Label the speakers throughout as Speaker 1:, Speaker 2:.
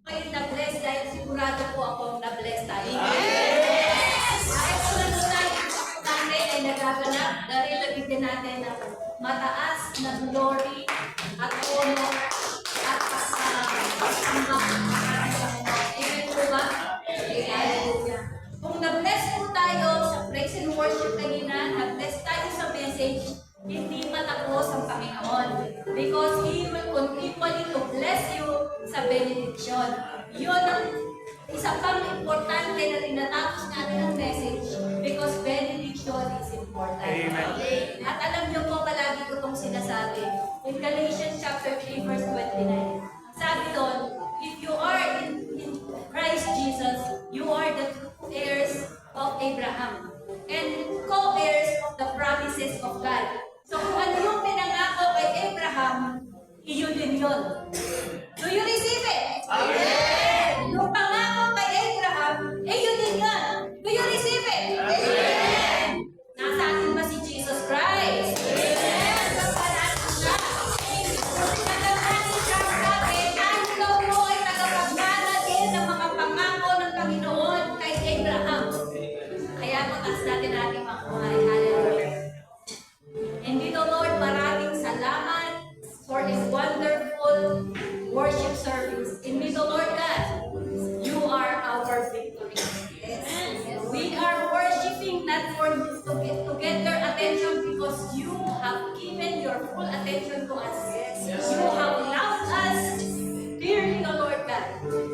Speaker 1: kayo na-bless dahil sigurado po akong na-bless tayo. Yes! Ay, sunod natin ay nagaganap dahil nabigyan natin ng mataas na glory at honor at Amen po ba? Hallelujah. Kung na-bless po tayo sa praise and worship kanina, na-bless tayo sa message, hindi matapos ang Panginoon. Because He will continually to bless you sa benediction. Yun ang isa pang importante na tinatapos natin ang message because benediction is important.
Speaker 2: Amen.
Speaker 1: At alam niyo po, palagi ko itong sinasabi. In Galatians chapter 3 verse 29, sabi doon, if you are in Christ Jesus, you are the true heirs of Abraham and co-heirs of the promises of God. So kung ano yung pinangako kay Abraham, iyon din yun. Do you receive it? Amen! Yung pangako kay Abraham, yun din yun. Do you receive it? Amen! Nasa atin ba si Jesus Christ? Amen! Kapanatin siya. Kapanatin siya sabi, ang ikaw mo ay tagapagmana din ng mga pangako ng Panginoon kay Abraham. Kaya mataas natin ating makuhay. Hallelujah. And dito, Lord, maraming salamat for a wonderful worship service. In me, the Lord God, you are our victory. We are worshiping not for to get your attention because you have given your full attention to us. You have loved us dearly, the Lord God.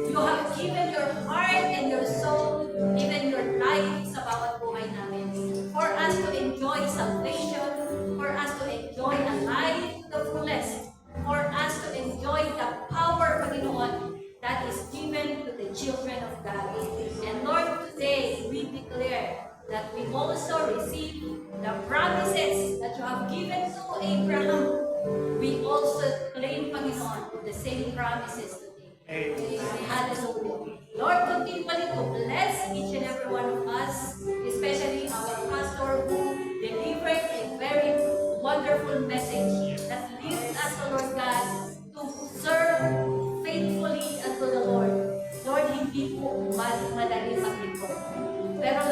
Speaker 1: You have given your heart and your soul, even your life sa bawat buhay namin. For us to enjoy salvation, for us to enjoy a life to the fullest, for us to enjoy the power, Panginoon, that is given to the children of God. And Lord, today we declare that we also receive the promises that you have given to Abraham. We also claim, Panginoon, the same promises today. Hallelujah. Lord, continually to bless each and every one of us, especially our pastor who delivered a very wonderful message that leads us, Lord God, to serve faithfully unto the Lord. Lord, hindi po madali maglingkod. Pero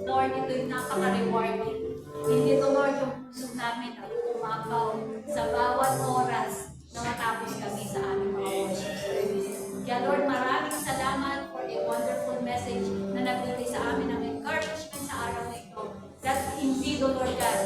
Speaker 1: Lord, ito yung napaka-rewarding. Hindi ito, Lord, yung puso namin na umapaw sa bawat oras na matapos kami sa aming mga worship service. Kaya Lord, maraming salamat for a wonderful message na nagbigay sa amin ng encouragement sa araw na ito. That indeed, O Lord God,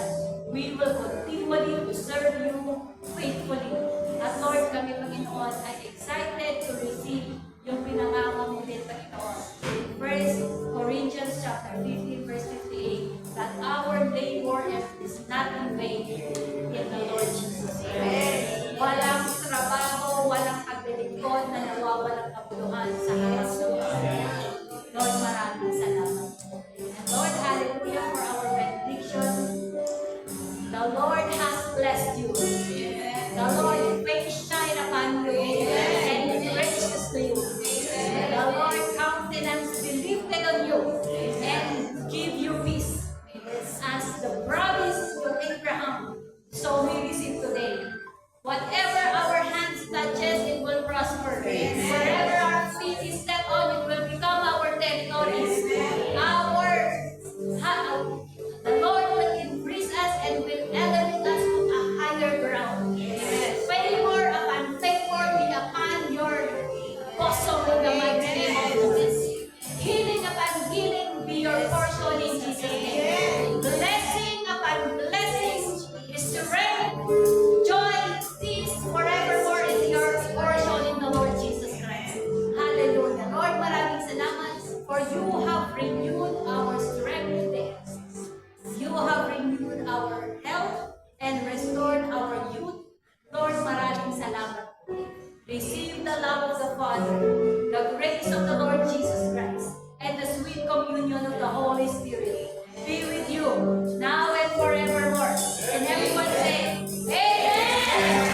Speaker 1: we will continually to serve you faithfully. At Lord, kami, Panginoon, ay excited to receive yung pinangako mo din, Panginoon. In 1 Corinthians chapter 15, verse 58, that our labor is not in vain in the Lord Jesus. Amen. Walang trabaho, walang paglilingkod na nawawalang kabuluhan sa harap ng Diyos. Lord, maraming salamat. And Lord, hallelujah for our benediction. The Lord has blessed you. The Lord face shine upon you and be gracious to you. The Lord countenance be lifted on you and give you peace. As the promise to Abraham, so we receive today. Whatever our hands touches, it will prosper. Wherever our feet is set on, it will become our territories. The Lord will increase us and will elevate us to a higher ground. Favor upon favor be upon your bosom in the mighty name of Jesus. Healing upon healing be your portion in Jesus' name. Blessing upon blessing, strength, joy, peace, forevermore is your portion in the Lord Jesus Christ. Hallelujah. Lord, maraming salamat for you have renewed our strength today. You have renewed our health and restored our youth. Lord, maraming salamat. Receive the love of the Father, the grace of the Lord Jesus Christ, and the sweet communion of the Holy Spirit be with you now and forevermore. And everyone say, Amen!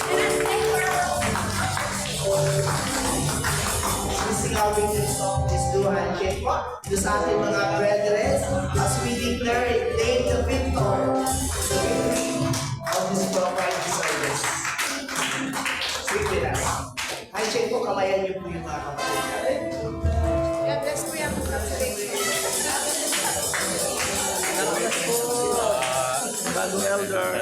Speaker 1: Let us sing for a
Speaker 3: Singawin yung song is Duhan Kepa. Ito sa ating mga brethren as we declare it day the victor, the victory of this program service. Sing with us. I-check po, kamayan niyo po yung mga kapatid natin.
Speaker 2: God bless po yan. Congratulations.
Speaker 4: Bagong elder.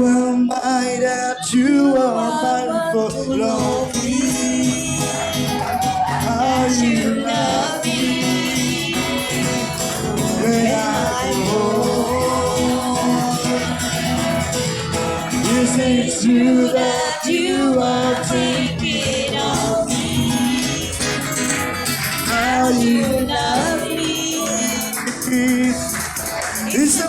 Speaker 4: am I that you are mindful of me? How you love me when I go. Is it true that you are thinking of me? How you love me? It's